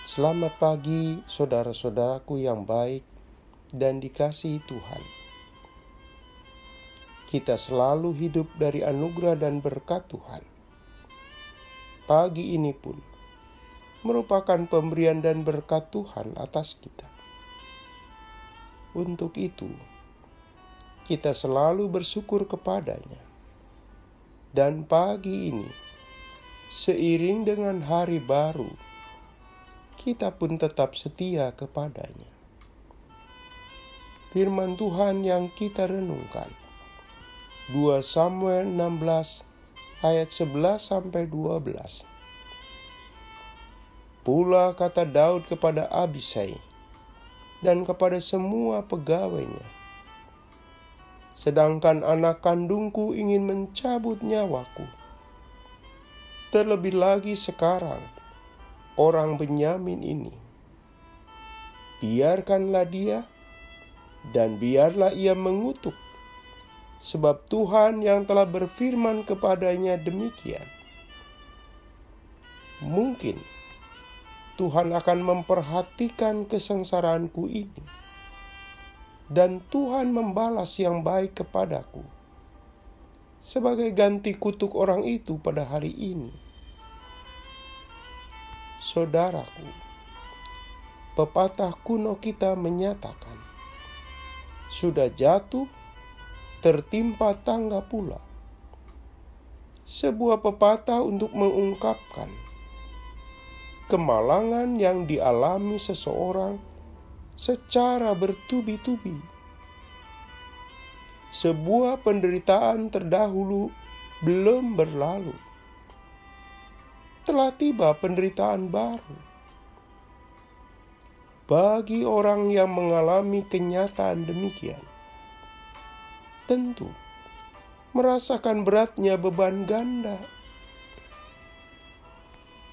Selamat pagi saudara-saudaraku yang baik dan dikasihi Tuhan. Kita selalu hidup dari anugerah dan berkat Tuhan. Pagi ini pun merupakan pemberian dan berkat Tuhan atas kita. Untuk itu, kita selalu bersyukur kepadanya. Dan pagi ini, seiring dengan hari baru, kita pun tetap setia kepadanya. Firman Tuhan yang kita renungkan, 2 Samuel 16 ayat 11-12. Pula kata Daud kepada Abisai dan kepada semua pegawainya, sedangkan anak kandungku ingin mencabut nyawaku, terlebih lagi sekarang orang Benyamin ini. Biarkanlah dia, dan biarlah ia mengutuk, sebab Tuhan yang telah berfirman kepadanya demikian. Mungkin Tuhan akan memperhatikan kesengsaraanku ini, dan Tuhan membalas yang baik kepadaku, sebagai ganti kutuk orang itu pada hari ini. Saudaraku, pepatah kuno kita menyatakan, sudah jatuh, tertimpa tangga pula. Sebuah pepatah untuk mengungkapkan kemalangan yang dialami seseorang secara bertubi-tubi. Sebuah penderitaan terdahulu belum berlalu, telah tiba penderitaan baru. Bagi orang yang mengalami kenyataan demikian, tentu merasakan beratnya beban ganda.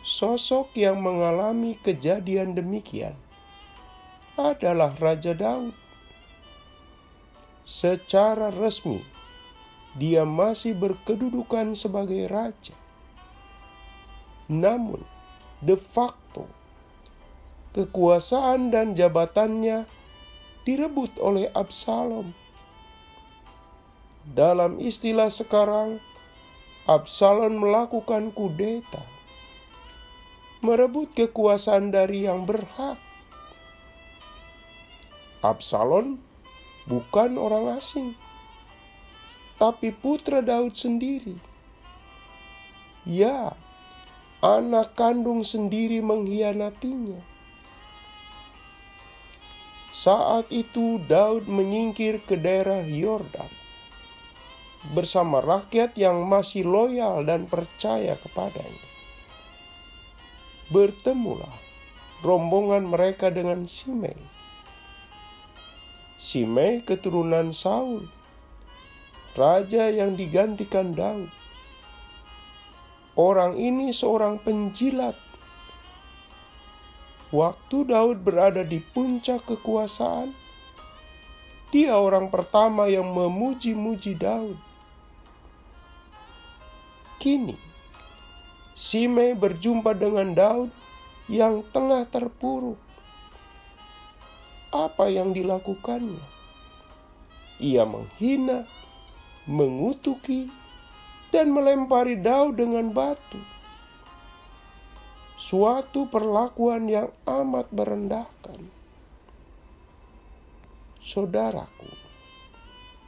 Sosok yang mengalami kejadian demikian adalah Raja Daud. Secara resmi, dia masih berkedudukan sebagai raja. Namun, de facto, kekuasaan dan jabatannya direbut oleh Absalom. Dalam istilah sekarang, Absalom melakukan kudeta, merebut kekuasaan dari yang berhak. Absalom bukan orang asing, tapi putra Daud sendiri. Ya, anak kandung sendiri mengkhianatinya. Saat itu Daud menyingkir ke daerah Yordan bersama rakyat yang masih loyal dan percaya kepadanya. Bertemulah rombongan mereka dengan Simei. Simei keturunan Saul, raja yang digantikan Daud. Orang ini seorang penjilat. Waktu Daud berada di puncak kekuasaan, dia orang pertama yang memuji-muji Daud. Kini, Simei berjumpa dengan Daud yang tengah terpuruk. Apa yang dilakukannya? Ia menghina, mengutuki, dan melempari Daud dengan batu. Suatu perlakuan yang amat merendahkan. Saudaraku,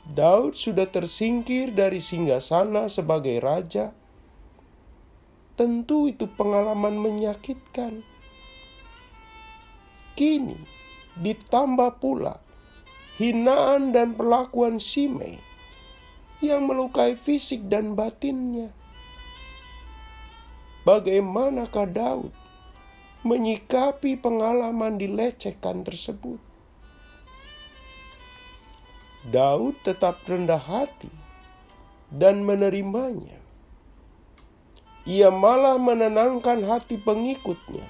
Daud sudah tersingkir dari singgasana sebagai raja. Tentu itu pengalaman menyakitkan. Kini ditambah pula hinaan dan perlakuan Simei yang melukai fisik dan batinnya. Bagaimanakah Daud menyikapi pengalaman dilecehkan tersebut? Daud tetap rendah hati dan menerimanya. Ia malah menenangkan hati pengikutnya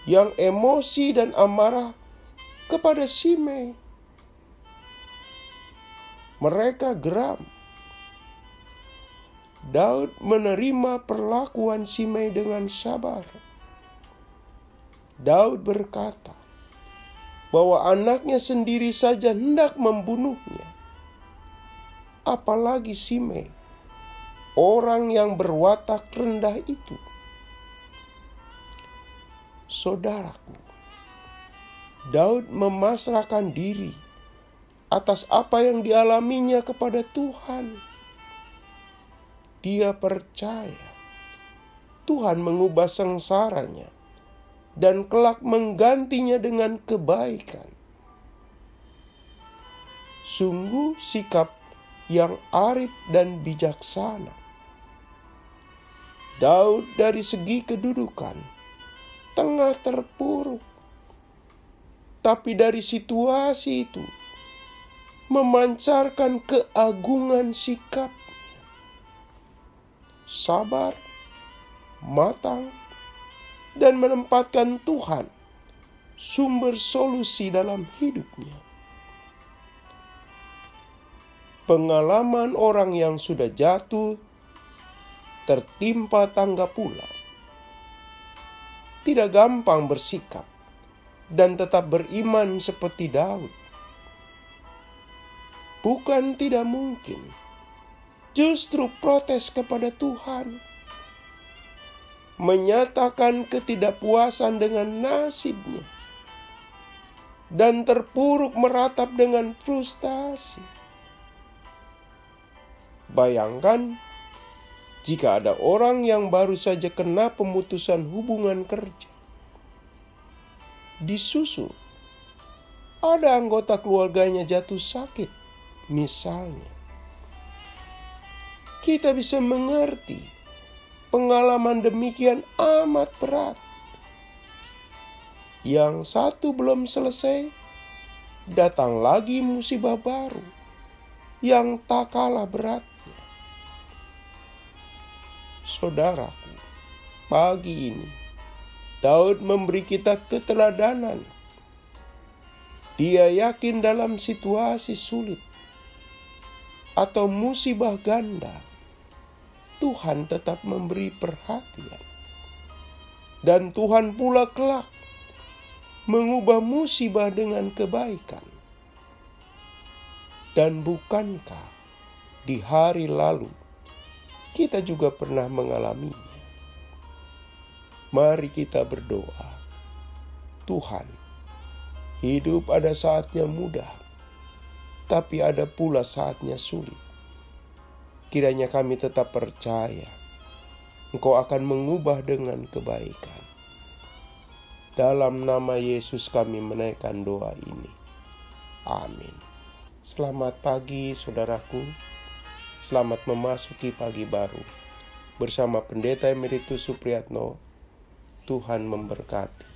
yang emosi dan amarah kepada Simei. Mereka geram. Daud menerima perlakuan Simei dengan sabar. Daud berkata bahwa anaknya sendiri saja hendak membunuhnya, apalagi Simei, orang yang berwatak rendah itu. Saudaraku, Daud memasrahkan diri atas apa yang dialaminya kepada Tuhan. Dia percaya Tuhan mengubah sengsaranya dan kelak menggantinya dengan kebaikan. Sungguh sikap yang arif dan bijaksana. Daud dari segi kedudukan tengah terpuruk, tapi dari situasi itu memancarkan keagungan sikapnya. Sabar, matang, dan menempatkan Tuhan sumber solusi dalam hidupnya. Pengalaman orang yang sudah jatuh tertimpa tangga pula tidak gampang bersikap dan tetap beriman seperti Daud. Bukan tidak mungkin, justru protes kepada Tuhan, menyatakan ketidakpuasan dengan nasibnya, dan terpuruk meratap dengan frustasi. Bayangkan jika ada orang yang baru saja kena pemutusan hubungan kerja, disusul ada anggota keluarganya jatuh sakit, misalnya. Kita bisa mengerti pengalaman demikian amat berat. Yang satu belum selesai, datang lagi musibah baru yang tak kalah beratnya. Saudaraku, pagi ini Daud memberi kita keteladanan. Dia yakin dalam situasi sulit atau musibah ganda, Tuhan tetap memberi perhatian. Dan Tuhan pula kelak mengubah musibah dengan kebaikan. Dan bukankah di hari lalu kita juga pernah mengalaminya? Mari kita berdoa. Tuhan, hidup ada saatnya mudah, tapi ada pula saatnya sulit. Kiranya kami tetap percaya Engkau akan mengubah dengan kebaikan. Dalam nama Yesus kami menaikkan doa ini. Amin. Selamat pagi saudaraku. Selamat memasuki pagi baru. Bersama Pendeta Emeritus Supriyatno, Tuhan memberkati.